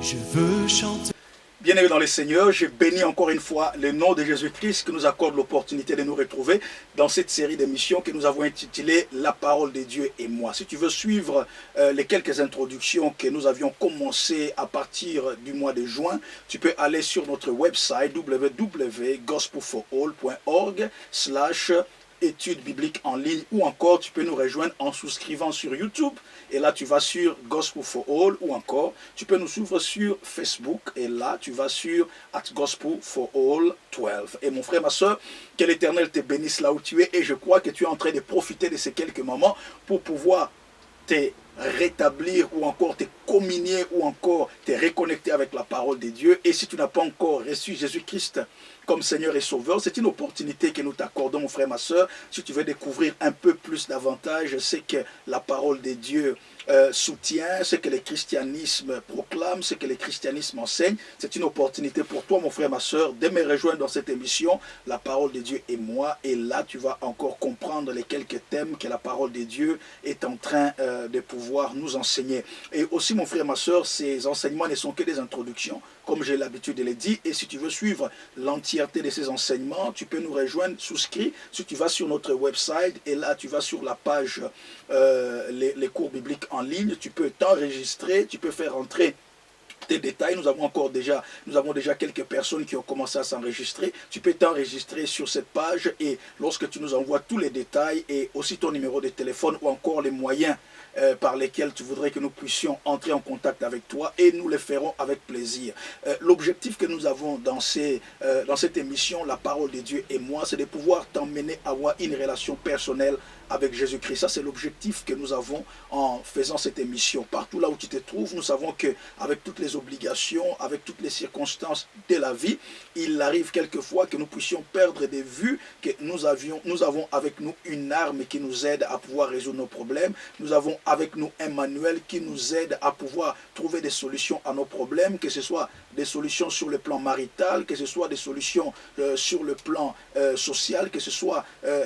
Je veux chanter. Bien-aimés dans le Seigneur, je bénis encore une fois le nom de Jésus-Christ qui nous accorde l'opportunité de nous retrouver dans cette série d'émissions que nous avons intitulée La parole de Dieu et moi. Si tu veux suivre les quelques introductions que nous avions commencées à partir du mois de juin, tu peux aller sur notre website www.gospelforall.org/ études bibliques en ligne, ou encore tu peux nous rejoindre en souscrivant sur YouTube, et là tu vas sur Gospel for All, ou encore tu peux nous suivre sur Facebook, et là tu vas sur @gospelforall12. Et mon frère, ma soeur, que l'Éternel te bénisse là où tu es, et je crois que tu es en train de profiter de ces quelques moments pour pouvoir te rétablir ou encore te communier ou encore te reconnecter avec la parole de Dieu. Et si tu n'as pas encore reçu Jésus-Christ comme Seigneur et Sauveur, c'est une opportunité que nous t'accordons, mon frère, ma soeur. Si tu veux découvrir un peu plus davantage ce que la parole de Dieu soutient, ce que le christianisme proclame, ce que le christianisme enseigne, c'est une opportunité pour toi, mon frère, ma soeur, de me rejoindre dans cette émission, La parole de Dieu et moi. Et là, tu vas encore comprendre les quelques thèmes que la parole de Dieu est en train de pouvoir nous enseigner. Et aussi, mon frère, ma soeur, ces enseignements ne sont que des introductions, comme j'ai l'habitude de le dire. Et si tu veux suivre l'entièreté de ces enseignements, tu peux nous rejoindre, souscrit. Si tu vas sur notre website, et là, tu vas sur la page les cours bibliques en ligne, tu peux t'enregistrer, tu peux faire entrer tes détails. Nous avons déjà quelques personnes qui ont commencé à s'enregistrer. Tu peux t'enregistrer sur cette page, et lorsque tu nous envoies tous les détails et aussi ton numéro de téléphone ou encore les moyens par lesquels tu voudrais que nous puissions entrer en contact avec toi, et nous le ferons avec plaisir. L'objectif que nous avons dans cette émission, La parole de Dieu et moi, c'est de pouvoir t'emmener à avoir une relation personnelle avec Jésus-Christ. Ça, c'est l'objectif que nous avons en faisant cette émission. Partout là où tu te trouves, nous savons qu'avec toutes les obligations, avec toutes les circonstances de la vie, il arrive quelquefois que nous puissions perdre de vue que nous avons avec nous une arme qui nous aide à pouvoir résoudre nos problèmes. Nous avons avec nous un manuel qui nous aide à pouvoir trouver des solutions à nos problèmes, que ce soit des solutions sur le plan marital, que ce soit des solutions sur le plan social, que ce soit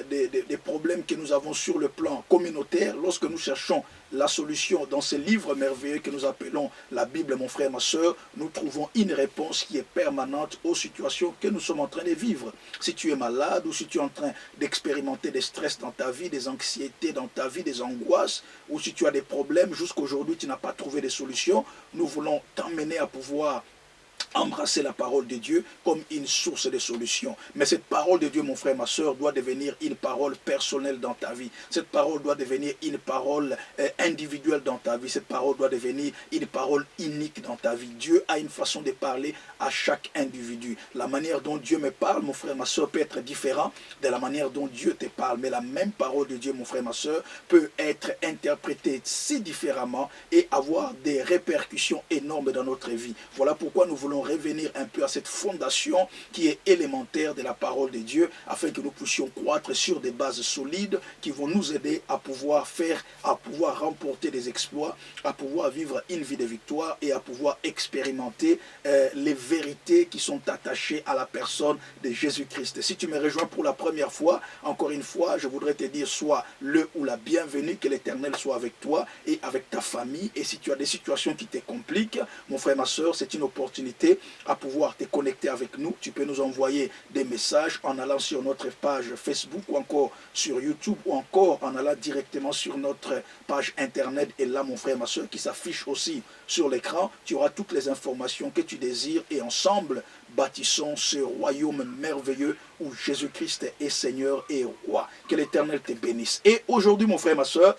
des problèmes que nous avons sur le plan communautaire. Lorsque nous cherchons la solution dans ce livre merveilleux que nous appelons la Bible, mon frère, ma soeur, nous trouvons une réponse qui est permanente aux situations que nous sommes en train de vivre. Si tu es malade, ou si tu es en train d'expérimenter des stress dans ta vie, des anxiétés dans ta vie, des angoisses, ou si tu as des problèmes, jusqu'aujourd'hui tu n'as pas trouvé de solution, nous voulons t'emmener à pouvoir embrasser la parole de Dieu comme une source de solution. Mais cette parole de Dieu, mon frère, ma soeur, doit devenir une parole personnelle dans ta vie. Cette parole doit devenir une parole individuelle dans ta vie. Cette parole doit devenir une parole unique dans ta vie. Dieu a une façon de parler à chaque individu. La manière dont Dieu me parle, mon frère, ma soeur, peut être différente de la manière dont Dieu te parle. Mais la même parole de Dieu, mon frère, ma soeur, peut être interprétée si différemment et avoir des répercussions énormes dans notre vie. Voilà pourquoi nous voulons revenir un peu à cette fondation qui est élémentaire de la parole de Dieu, afin que nous puissions croître sur des bases solides qui vont nous aider à pouvoir remporter des exploits, à pouvoir vivre une vie de victoire et à pouvoir expérimenter les vérités qui sont attachées à la personne de Jésus-Christ. Si tu me rejoins pour la première fois, encore une fois, je voudrais te dire, sois le ou la bienvenue, que l'Éternel soit avec toi et avec ta famille. Et si tu as des situations qui te compliquent, mon frère, ma soeur, c'est une opportunité à pouvoir te connecter avec nous. Tu peux nous envoyer des messages en allant sur notre page Facebook, ou encore sur YouTube, ou encore en allant directement sur notre page internet. Et là, mon frère, ma soeur, qui s'affiche aussi sur l'écran, tu auras toutes les informations que tu désires, et ensemble, bâtissons ce royaume merveilleux où Jésus-Christ est Seigneur et Roi. Que l'Éternel te bénisse. Et aujourd'hui, mon frère, ma soeur,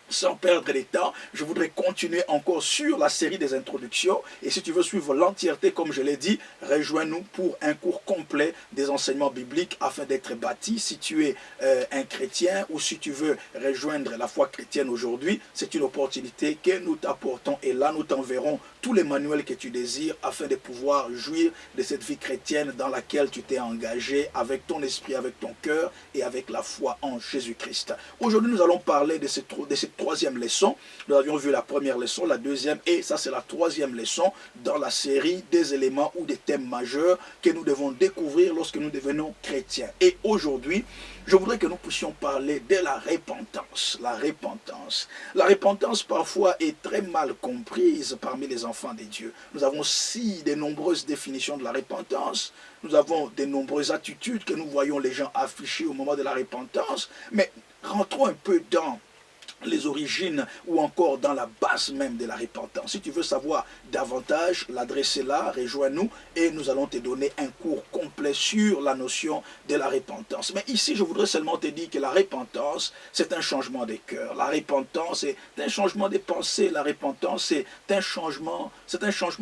sans perdre de temps, je voudrais continuer encore sur la série des introductions. Et si tu veux suivre l'entièreté, comme je l'ai dit, rejoins-nous pour un cours complet des enseignements bibliques afin d'être bâti. Si tu es un chrétien, ou si tu veux rejoindre la foi chrétienne aujourd'hui, c'est une opportunité que nous t'apportons. Et là, nous t'enverrons tous les manuels que tu désires afin de pouvoir jouir de cette vie chrétienne dans laquelle tu t'es engagé avec ton esprit, avec ton cœur et avec la foi en Jésus-Christ. Aujourd'hui, nous allons parler de cette troisième leçon. Nous avions vu la première leçon, la deuxième, et ça c'est la troisième leçon dans la série des éléments ou des thèmes majeurs que nous devons découvrir lorsque nous devenons chrétiens. Et aujourd'hui, je voudrais que nous puissions parler de la repentance. La repentance. La repentance parfois est très mal comprise parmi les enfants de Dieu. Nous avons si de nombreuses définitions de la repentance. Nous avons de nombreuses attitudes que nous voyons les gens afficher au moment de la repentance. Mais rentrons un peu dans les origines ou encore dans la base même de la repentance. Si tu veux savoir davantage, l'adresse est là, rejoins-nous et nous allons te donner un cours complet sur la notion de la repentance. Mais ici, je voudrais seulement te dire que la repentance, c'est un changement de cœur. La repentance, c'est un changement de pensée. La repentance, c'est un changement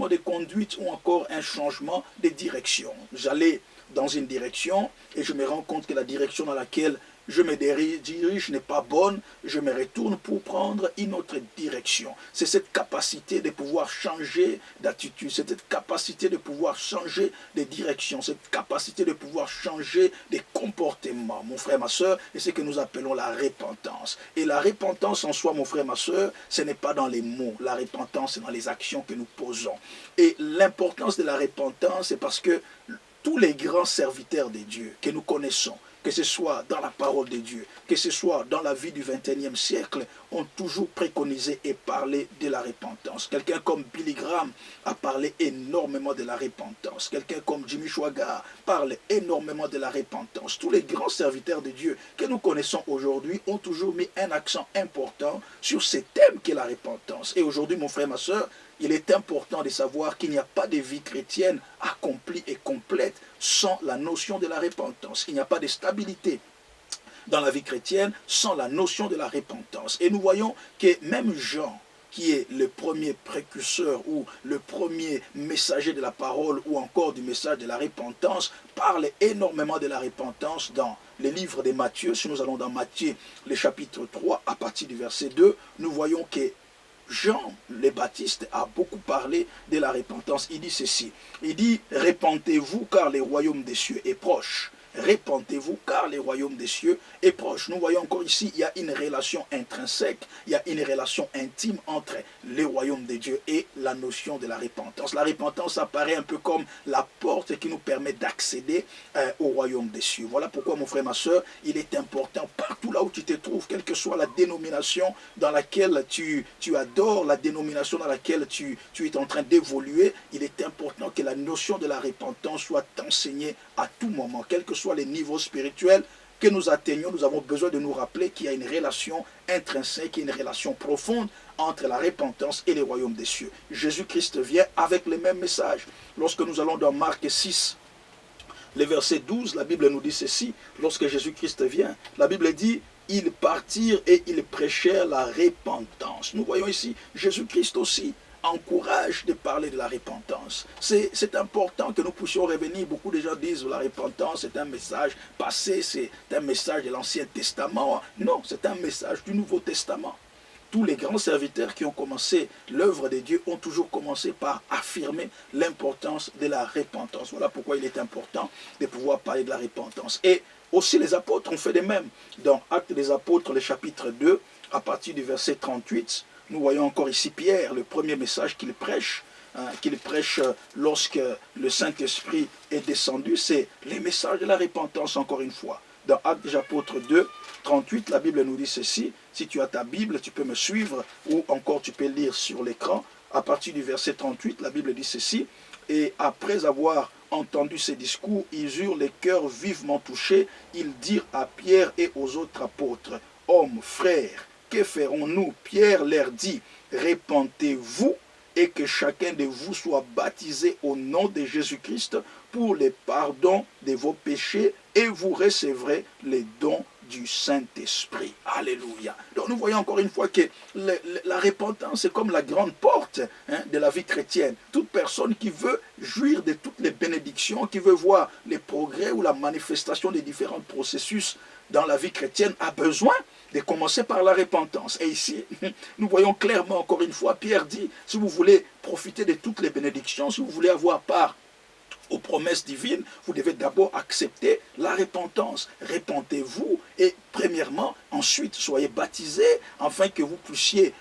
de conduite ou encore un changement de direction. J'allais dans une direction et je me rends compte que la direction dans laquelle je me dirige n'est pas bonne, je me retourne pour prendre une autre direction. C'est cette capacité de pouvoir changer d'attitude, c'est cette capacité de pouvoir changer de direction, cette capacité de pouvoir changer de comportement, mon frère, ma soeur, et c'est ce que nous appelons la repentance. Et la repentance en soi, mon frère, ma soeur, ce n'est pas dans les mots, la repentance, c'est dans les actions que nous posons. Et l'importance de la repentance, c'est parce que tous les grands serviteurs de Dieu que nous connaissons, que ce soit dans la parole de Dieu, que ce soit dans la vie du XXIe siècle, ont toujours préconisé et parlé de la repentance. Quelqu'un comme Billy Graham a parlé énormément de la repentance. Quelqu'un comme Jimmy Swaggart parle énormément de la repentance. Tous les grands serviteurs de Dieu que nous connaissons aujourd'hui ont toujours mis un accent important sur ce thème qu'est la repentance. Et aujourd'hui, mon frère, ma soeur, il est important de savoir qu'il n'y a pas de vie chrétienne accomplie et complète sans la notion de la repentance. Il n'y a pas de stabilité dans la vie chrétienne sans la notion de la repentance. Et nous voyons que même Jean, qui est le premier précurseur ou le premier messager de la parole ou encore du message de la repentance, parle énormément de la repentance dans les livres de Matthieu. Si nous allons dans Matthieu, le chapitre 3, à partir du verset 2, nous voyons que Jean le Baptiste a beaucoup parlé de la repentance. Il dit ceci, il dit « Repentez-vous car le royaume des cieux est proche ». Repentez-vous car le royaume des cieux est proche. Nous voyons encore ici, il y a une relation intrinsèque, il y a une relation intime entre le royaume de Dieu et la notion de la repentance. La repentance apparaît un peu comme la porte qui nous permet d'accéder au royaume des cieux. Voilà pourquoi, mon frère, ma soeur, il est important partout là où tu te trouves, quelle que soit la dénomination dans laquelle tu adores, la dénomination dans laquelle tu es en train d'évoluer, il est important que la notion de la repentance soit enseignée à tout moment, quel que soit les niveaux spirituels que nous atteignons, nous avons besoin de nous rappeler qu'il y a une relation intrinsèque, une relation profonde entre la repentance et le royaume des cieux. Jésus-Christ vient avec le même message. Lorsque nous allons dans Marc 6, le verset 12, la Bible nous dit ceci, lorsque Jésus-Christ vient, la Bible dit, ils partirent et ils prêchèrent la repentance. Nous voyons ici Jésus-Christ aussi encourage de parler de la repentance. C'est important que nous puissions revenir. Beaucoup de gens disent que la repentance c'est un message passé, c'est un message de l'Ancien Testament. Non, c'est un message du Nouveau Testament. Tous les grands serviteurs qui ont commencé l'œuvre de Dieu ont toujours commencé par affirmer l'importance de la repentance. Voilà pourquoi il est important de pouvoir parler de la repentance. Et aussi les apôtres ont fait de même. Dans Actes des apôtres, le chapitre 2, à partir du verset 38, nous voyons encore ici Pierre, le premier message qu'il prêche lorsque le Saint-Esprit est descendu, c'est les messages de la repentance encore une fois. Dans Actes des apôtres 2, 38, la Bible nous dit ceci. Si tu as ta Bible, tu peux me suivre ou encore tu peux lire sur l'écran. À partir du verset 38, la Bible dit ceci. Et après avoir entendu ces discours, ils eurent les cœurs vivement touchés. Ils dirent à Pierre et aux autres apôtres, « Hommes, frères, que ferons-nous » Pierre leur dit, « Repentez-vous et que chacun de vous soit baptisé au nom de Jésus-Christ pour le pardon de vos péchés et vous recevrez les dons du Saint-Esprit. » Alléluia. Donc nous voyons encore une fois que la repentance est comme la grande porte de la vie chrétienne. Toute personne qui veut jouir de toutes les bénédictions, qui veut voir les progrès ou la manifestation des différents processus dans la vie chrétienne a besoin de commencer par la repentance. Et ici, nous voyons clairement encore une fois, Pierre dit, si vous voulez profiter de toutes les bénédictions, si vous voulez avoir part aux promesses divines, vous devez d'abord accepter la repentance. Repentez-vous et premièrement, ensuite, soyez baptisés afin que vous puissiez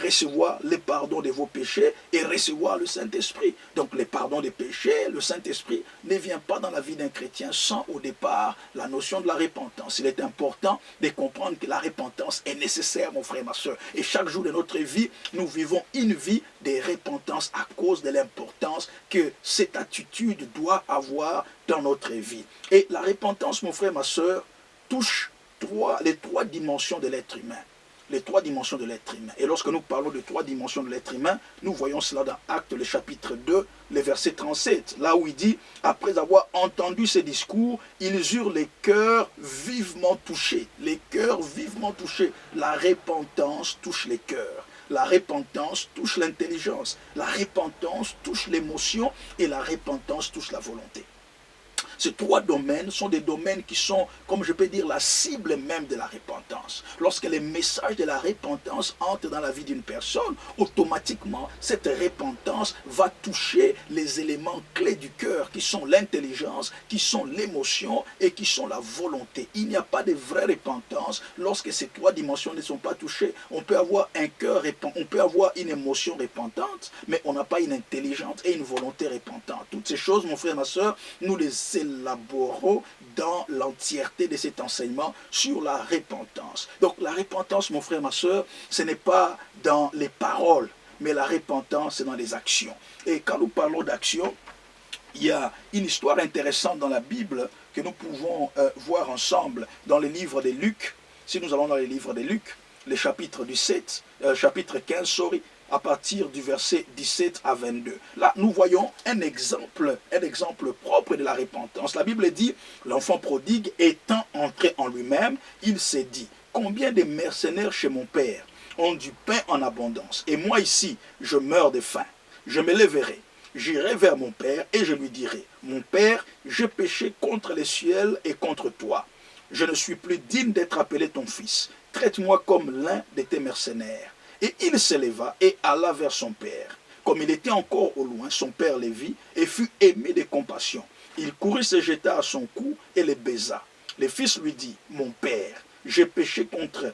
recevoir le pardon de vos péchés et recevoir le Saint-Esprit. Donc le pardon des péchés, le Saint-Esprit ne vient pas dans la vie d'un chrétien sans au départ la notion de la repentance. Il est important de comprendre que la repentance est nécessaire, mon frère, ma soeur. Et chaque jour de notre vie, nous vivons une vie de repentance à cause de l'importance que cette attitude doit avoir dans notre vie. Et la repentance, mon frère, ma soeur, touche les trois dimensions de l'être humain. Les trois dimensions de l'être humain. Et lorsque nous parlons de trois dimensions de l'être humain, nous voyons cela dans Actes, le chapitre 2, le verset 37, là où il dit, après avoir entendu ces discours, ils eurent les cœurs vivement touchés. Les cœurs vivement touchés. La repentance touche les cœurs. La repentance touche l'intelligence. La repentance touche l'émotion et la repentance touche la volonté. Ces trois domaines sont des domaines qui sont, comme je peux dire, la cible même de la repentance. Lorsque les messages de la repentance entrent dans la vie d'une personne, automatiquement, cette repentance va toucher les éléments clés du cœur, qui sont l'intelligence, qui sont l'émotion et qui sont la volonté. Il n'y a pas de vraie repentance lorsque ces trois dimensions ne sont pas touchées. On peut avoir un cœur repentant, on peut avoir une émotion repentante, mais on n'a pas une intelligence et une volonté repentante. Toutes ces choses, mon frère, ma soeur, nous les élaborons dans l'entièreté de cet enseignement sur la repentance. Donc la repentance, mon frère, ma soeur, ce n'est pas dans les paroles, mais la repentance, c'est dans les actions. Et quand nous parlons d'action, il y a une histoire intéressante dans la Bible que nous pouvons voir ensemble dans le livre de Luc. Si nous allons dans le livre de Luc, le chapitre 15, à partir du verset 17 à 22. Là, nous voyons un exemple propre de la repentance. La Bible dit, l'enfant prodigue étant entré en lui-même, il s'est dit, combien de mercenaires chez mon père ont du pain en abondance, et moi ici, je meurs de faim. Je me lèverai, j'irai vers mon père, et je lui dirai, mon père, j'ai péché contre les cieux et contre toi. Je ne suis plus digne d'être appelé ton fils. Traite-moi comme l'un de tes mercenaires. Et il se leva et alla vers son père. Comme il était encore au loin, son père le vit et fut ému de compassion. Il courut, se jeta à son cou et le baisa. Le fils lui dit, mon père, j'ai péché contre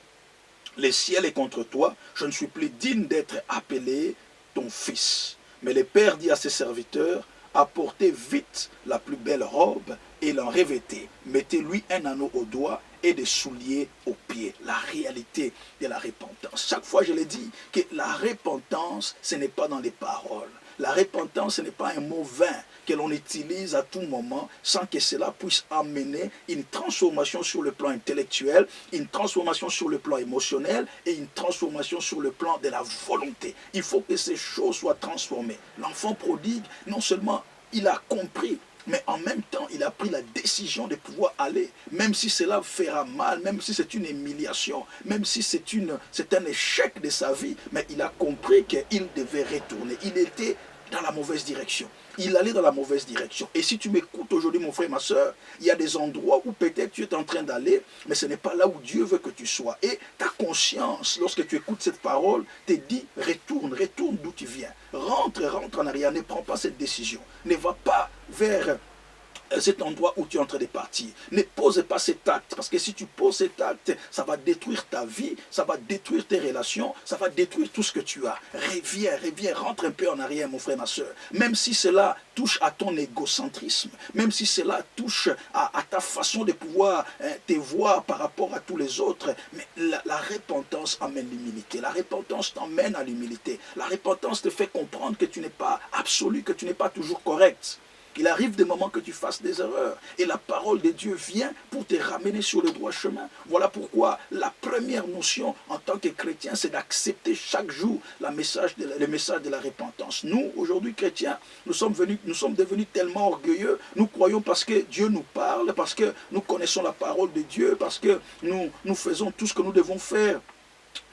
les cieux et contre toi, je ne suis plus digne d'être appelé ton fils. Mais le père dit à ses serviteurs, apportez vite la plus belle robe et l'en revêtez. Mettez-lui un anneau au doigt et des souliers aux pieds. La réalité de la repentance. Chaque fois, je l'ai dit, que la repentance, ce n'est pas dans les paroles. La repentance, ce n'est pas un mot vain que l'on utilise à tout moment sans que cela puisse amener une transformation sur le plan intellectuel, une transformation sur le plan émotionnel et une transformation sur le plan de la volonté. Il faut que ces choses soient transformées. L'enfant prodigue, non seulement il a compris, mais en même temps, il a pris la décision de pouvoir aller, même si cela fera mal, même si c'est une humiliation, même si c'est un échec de sa vie, mais il a compris qu'il devait retourner. Il était dans la mauvaise direction. Il allait dans la mauvaise direction. Et si tu m'écoutes aujourd'hui, mon frère, ma soeur, il y a des endroits où peut-être tu es en train d'aller, mais ce n'est pas là où Dieu veut que tu sois. Et ta conscience, lorsque tu écoutes cette parole, te dit, retourne d'où tu viens. Rentre en arrière, ne prends pas cette décision. Ne va pas vers cet endroit où tu es en train de partir. Ne pose pas cet acte, parce que si tu poses cet acte, ça va détruire ta vie, ça va détruire tes relations, ça va détruire tout ce que tu as. Reviens, rentre un peu en arrière, mon frère, ma soeur. Même si cela touche à ton égocentrisme, même si cela touche à ta façon de pouvoir te voir par rapport à tous les autres, mais la repentance amène l'humilité. La repentance t'emmène à l'humilité. La repentance te fait comprendre que tu n'es pas absolu, que tu n'es pas toujours correct. Il arrive des moments que tu fasses des erreurs. Et la parole de Dieu vient pour te ramener sur le droit chemin. Voilà pourquoi la première notion en tant que chrétien, c'est d'accepter chaque jour le message de la repentance. Nous, aujourd'hui chrétiens, nous sommes devenus tellement orgueilleux. Nous croyons parce que Dieu nous parle, parce que nous connaissons la parole de Dieu, parce que nous faisons tout ce que nous devons faire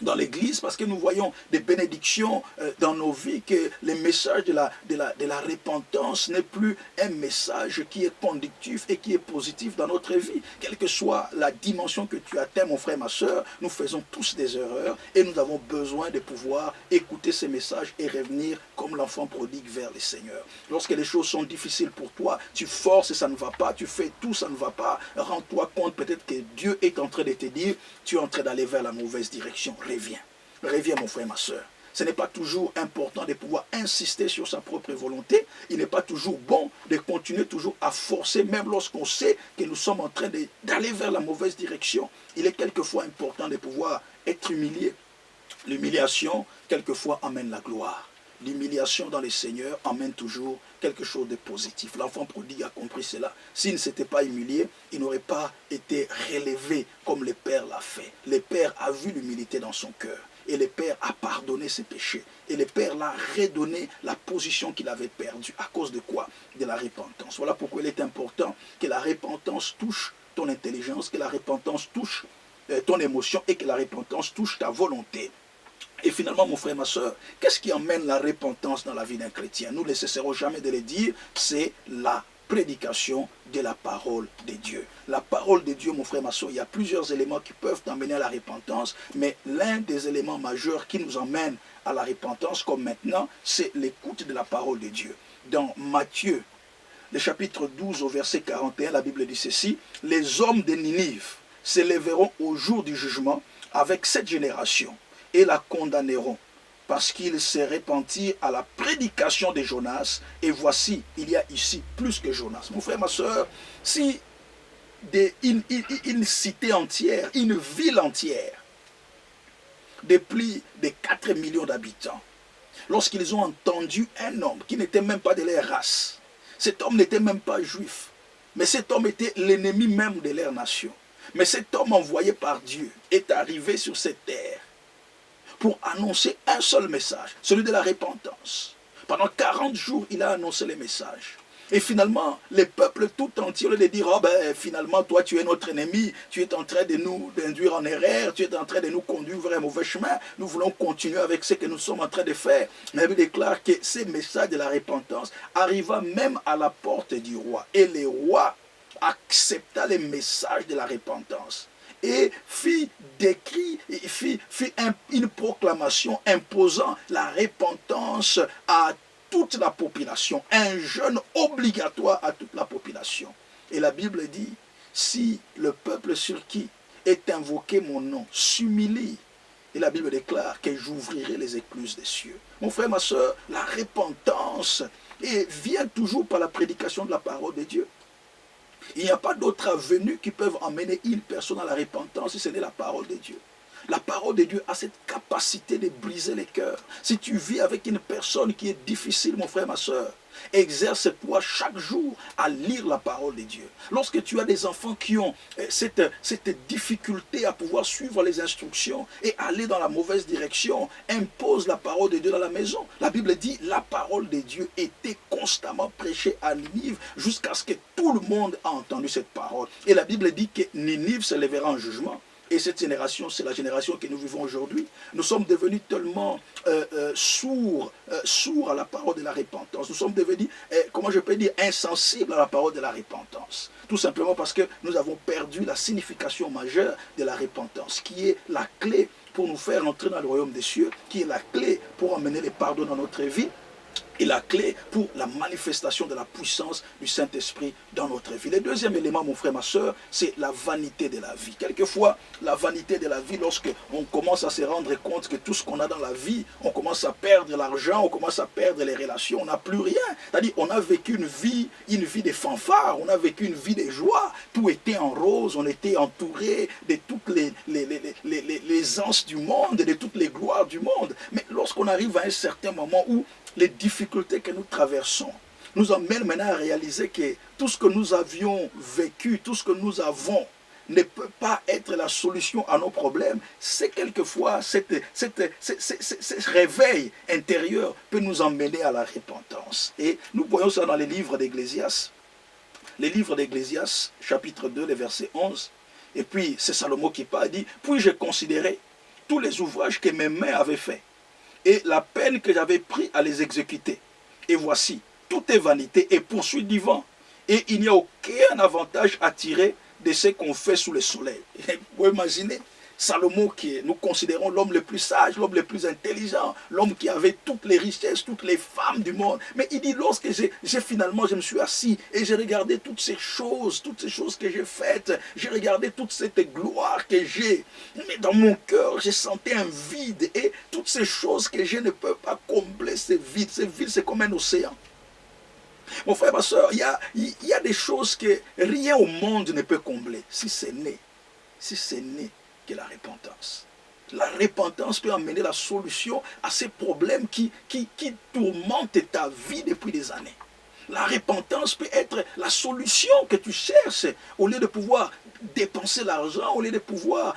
dans l'église, parce que nous voyons des bénédictions dans nos vies, que le message de la repentance n'est plus un message qui est conductif et qui est positif dans notre vie. Quelle que soit la dimension que tu atteins, mon frère, ma soeur, nous faisons tous des erreurs et nous avons besoin de pouvoir écouter ces messages et revenir comme l'enfant prodigue vers le Seigneur. Lorsque les choses sont difficiles pour toi, tu forces et ça ne va pas, tu fais tout, ça ne va pas, rends-toi compte peut-être que Dieu est en train de te dire, tu es en train d'aller vers la mauvaise direction. Reviens. Reviens, mon frère, ma soeur. Ce n'est pas toujours important de pouvoir insister sur sa propre volonté. Il n'est pas toujours bon de continuer toujours à forcer, même lorsqu'on sait que nous sommes en train d'aller vers la mauvaise direction. Il est quelquefois important de pouvoir être humilié. L'humiliation, quelquefois, amène la gloire. L'humiliation dans le Seigneur amène toujours quelque chose de positif. L'enfant prodigue a compris cela. S'il ne s'était pas humilié, il n'aurait pas été relevé comme le Père l'a fait. Le Père a vu l'humilité dans son cœur. Et le Père a pardonné ses péchés. Et le Père l'a redonné la position qu'il avait perdue. À cause de quoi? De la repentance. Voilà pourquoi il est important que la repentance touche ton intelligence, que la repentance touche ton émotion et que la repentance touche ta volonté. Et finalement, mon frère, ma soeur, qu'est-ce qui emmène la repentance dans la vie d'un chrétien? Nous ne cesserons jamais de le dire, c'est la prédication de la parole de Dieu. La parole de Dieu, mon frère, ma soeur, il y a plusieurs éléments qui peuvent t'emmener à la repentance, mais l'un des éléments majeurs qui nous emmène à la repentance, comme maintenant, c'est l'écoute de la parole de Dieu. Dans Matthieu, le chapitre 12 au verset 41, la Bible dit ceci, « Les hommes de Ninive s'élèveront au jour du jugement avec cette génération, et la condamneront, parce qu'ils se repentirent à la prédication de Jonas, et voici, il y a ici plus que Jonas. » Mon frère, ma soeur, si une cité entière, une ville entière, de plus de 4 millions d'habitants, lorsqu'ils ont entendu un homme qui n'était même pas de leur race, cet homme n'était même pas juif, mais cet homme était l'ennemi même de leur nation. Mais cet homme envoyé par Dieu est arrivé sur cette terre pour annoncer un seul message, celui de la repentance. Pendant 40 jours, il a annoncé les messages. Et finalement, le peuple tout entier, au lieu de dire, oh ben, finalement, toi, tu es notre ennemi, tu es en train de nous induire en erreur, tu es en train de nous conduire vers un mauvais chemin, nous voulons continuer avec ce que nous sommes en train de faire. Mais il déclare que ces messages de la repentance arriva même à la porte du roi. Et le roi accepta les messages de la repentance et fit une proclamation imposant la repentance à toute la population, un jeûne obligatoire à toute la population. Et la Bible dit, si le peuple sur qui est invoqué mon nom s'humilie, et la Bible déclare que j'ouvrirai les écluses des cieux. Mon frère, ma soeur, la repentance vient toujours par la prédication de la parole de Dieu. Il n'y a pas d'autre avenue qui peuvent emmener une personne à la repentance si ce n'est la parole de Dieu. La parole de Dieu a cette capacité de briser les cœurs. Si tu vis avec une personne qui est difficile, mon frère, ma soeur, exerce-toi chaque jour à lire la parole de Dieu. Lorsque tu as des enfants qui ont cette difficulté à pouvoir suivre les instructions et aller dans la mauvaise direction, impose la parole de Dieu dans la maison. La Bible dit, la parole de Dieu était constamment prêchée à Ninive jusqu'à ce que tout le monde a entendu cette parole. Et la Bible dit que Ninive se lèvera en jugement. Et cette génération, c'est la génération que nous vivons aujourd'hui. Nous sommes devenus tellement sourds à la parole de la repentance. Nous sommes devenus, comment je peux dire, insensibles à la parole de la repentance. Tout simplement parce que nous avons perdu la signification majeure de la repentance, qui est la clé pour nous faire entrer dans le royaume des cieux, qui est la clé pour amener les pardons dans notre vie, et la clé pour la manifestation de la puissance du Saint-Esprit dans notre vie. Le deuxième élément, mon frère, ma soeur, c'est la vanité de la vie. Quelquefois, la vanité de la vie, lorsque on commence à se rendre compte que tout ce qu'on a dans la vie, on commence à perdre l'argent, on commence à perdre les relations, on n'a plus rien. C'est-à-dire, on a vécu une vie de fanfare, on a vécu une vie de joie. Tout était en rose, on était entouré de toutes les anses du monde, de toutes les gloires du monde. Mais lorsqu'on arrive à un certain moment où les difficultés que nous traversons nous amènent maintenant à réaliser que tout ce que nous avions vécu, tout ce que nous avons ne peut pas être la solution à nos problèmes. C'est quelquefois ce réveil intérieur peut nous emmener à la repentance. Et nous voyons ça dans les livres d'Ecclésiaste. Les livres d'Ecclésiaste, chapitre 2, le verset 11. Et puis c'est Salomon qui parle, dit, puis j'ai considéré tous les ouvrages que mes mains avaient faits et la peine que j'avais pris à les exécuter. Et voici, tout est vanité et poursuite du vent. Et il n'y a aucun avantage à tirer de ce qu'on fait sous le soleil. Vous pouvez imaginer Salomon, qui nous considérons l'homme le plus sage, l'homme le plus intelligent, l'homme qui avait toutes les richesses, toutes les femmes du monde. Mais il dit, lorsque je me suis assis et j'ai regardé toutes ces choses que j'ai faites, j'ai regardé toute cette gloire que j'ai, mais dans mon cœur, j'ai senti un vide et toutes ces choses que je ne peux pas combler ce vide. Ce vide, c'est comme un océan. Mon frère, ma soeur, il y a des choses que rien au monde ne peut combler, si c'est né que la repentance. La repentance peut amener la solution à ces problèmes qui tourmentent ta vie depuis des années. La repentance peut être la solution que tu cherches au lieu de pouvoir dépenser l'argent, au lieu de pouvoir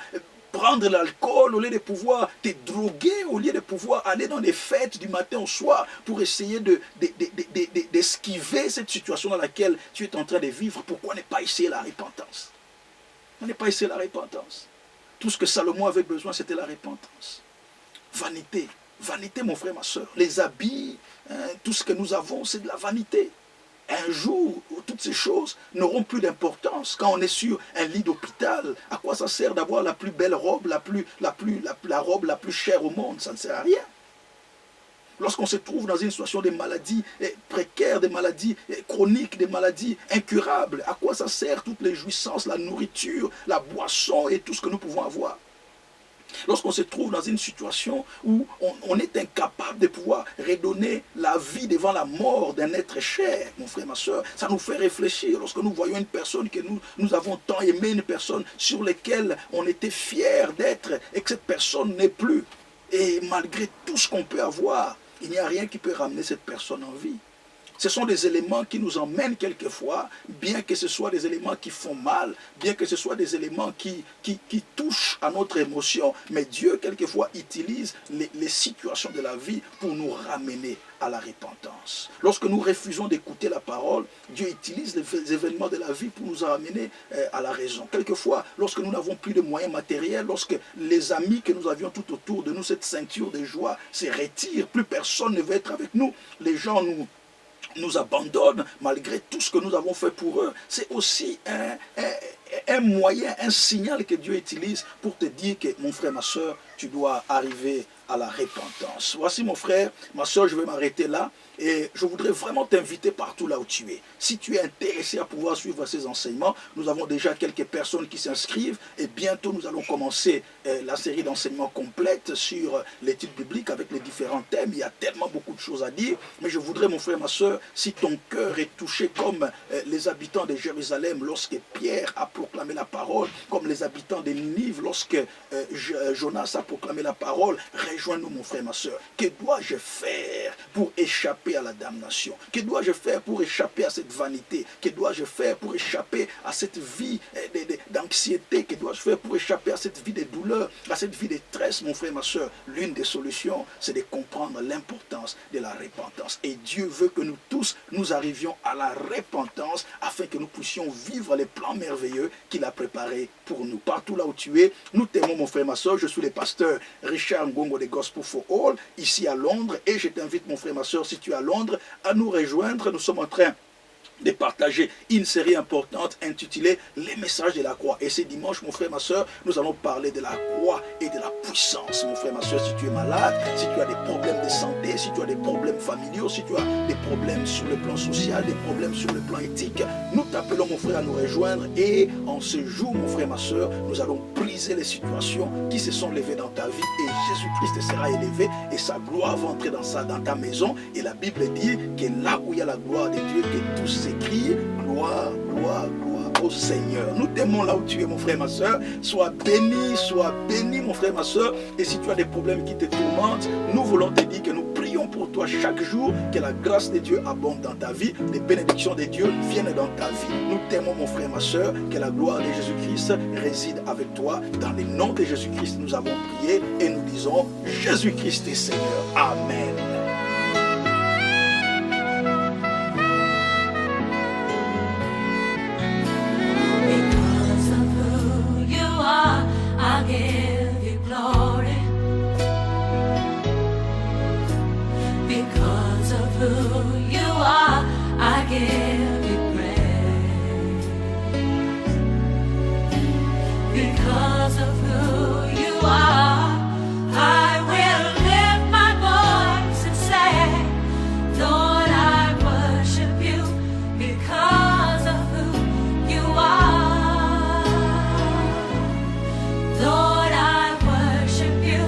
prendre l'alcool, au lieu de pouvoir te droguer, au lieu de pouvoir aller dans les fêtes du matin au soir pour essayer d'esquiver cette situation dans laquelle tu es en train de vivre. Pourquoi ne pas essayer la repentance? On n'est pas essayer la repentance. Tout ce que Salomon avait besoin, c'était la repentance. Vanité. Vanité, mon frère, ma soeur. Les habits, tout ce que nous avons, c'est de la vanité. Un jour où toutes ces choses n'auront plus d'importance. Quand on est sur un lit d'hôpital, à quoi ça sert d'avoir la plus belle robe, la robe la plus chère au monde? Ça ne sert à rien. Lorsqu'on se trouve dans une situation de maladies précaires, des maladies chroniques, des maladies incurables, à quoi ça sert toutes les jouissances, la nourriture, la boisson et tout ce que nous pouvons avoir? Lorsqu'on se trouve dans une situation où on est incapable de pouvoir redonner la vie devant la mort d'un être cher, mon frère, ma soeur, ça nous fait réfléchir. Lorsque nous voyons une personne que nous avons tant aimé, une personne sur laquelle on était fiers d'être, et que cette personne n'est plus. Et malgré tout ce qu'on peut avoir, il n'y a rien qui peut ramener cette personne en vie. Ce sont des éléments qui nous emmènent quelquefois, bien que ce soit des éléments qui font mal, bien que ce soit des éléments qui touchent à notre émotion, mais Dieu quelquefois utilise les situations de la vie pour nous ramener à la repentance. Lorsque nous refusons d'écouter la parole, Dieu utilise les événements de la vie pour nous ramener à la raison. Quelquefois, lorsque nous n'avons plus de moyens matériels, lorsque les amis que nous avions tout autour de nous, cette ceinture de joie, se retire, plus personne ne veut être avec nous, les gens nous abandonnent malgré tout ce que nous avons fait pour eux. C'est aussi un moyen, un signal que Dieu utilise pour te dire que mon frère, ma soeur, tu dois arriver à la repentance. Voici mon frère, ma soeur, je vais m'arrêter là et je voudrais vraiment t'inviter partout là où tu es. Si tu es intéressé à pouvoir suivre ces enseignements, nous avons déjà quelques personnes qui s'inscrivent et bientôt nous allons commencer la série d'enseignements complète sur l'étude biblique avec les différents thèmes. Il y a tellement beaucoup de choses à dire, mais je voudrais, mon frère, ma soeur, si ton cœur est touché comme les habitants de Jérusalem lorsque Pierre a proclamé la parole, comme les habitants de Ninive lorsque Jonas a proclamé la parole, rejoins-nous, mon frère, ma soeur. Que dois-je faire pour échapper à la damnation? Que dois-je faire pour échapper à cette vanité? Que dois-je faire pour échapper à cette vie d'anxiété? Que dois-je faire pour échapper à cette vie de douleur, à cette vie de stress, mon frère, ma soeur? L'une des solutions, c'est de comprendre l'importance de la repentance. Et Dieu veut que nous tous, nous arrivions à la repentance afin que nous puissions vivre les plans merveilleux qu'il a préparés pour nous. Partout là où tu es, nous t'aimons, mon frère, ma soeur. Je suis le pasteur Richard Ngongo de Gospel for All, ici à Londres. Et je t'invite, mon frère, ma soeur, si tu es à Londres, à nous rejoindre. Nous sommes en train de partager une série importante intitulée Les messages de la croix. Et ce dimanche, mon frère, ma soeur, nous allons parler de la croix et de la puissance. Mon frère, ma soeur, si tu es malade, si tu as des problèmes de santé, si tu as des problèmes familiaux, si tu as des problèmes sur le plan social, des problèmes sur le plan éthique, nous t'appelons, mon frère, à nous rejoindre. Et en ce jour, mon frère, ma soeur, nous allons briser les situations qui se sont levées dans ta vie. Et Jésus-Christ sera élevé et sa gloire va entrer dans ta maison. Et la Bible dit que là où il y a la gloire de Dieu, que tout s'écrie, gloire, gloire, gloire au Seigneur. Nous t'aimons là où tu es, mon frère, ma soeur. Sois béni, mon frère, ma soeur. Et si tu as des problèmes qui te tourmentent, nous voulons te dire que nous prions pour toi chaque jour, que la grâce de Dieu abonde dans ta vie, les bénédictions de Dieu viennent dans ta vie. Nous t'aimons, mon frère, ma soeur, que la gloire de Jésus-Christ réside avec toi. Dans le nom de Jésus-Christ, nous avons prié et nous disons, Jésus-Christ est Seigneur. Amen.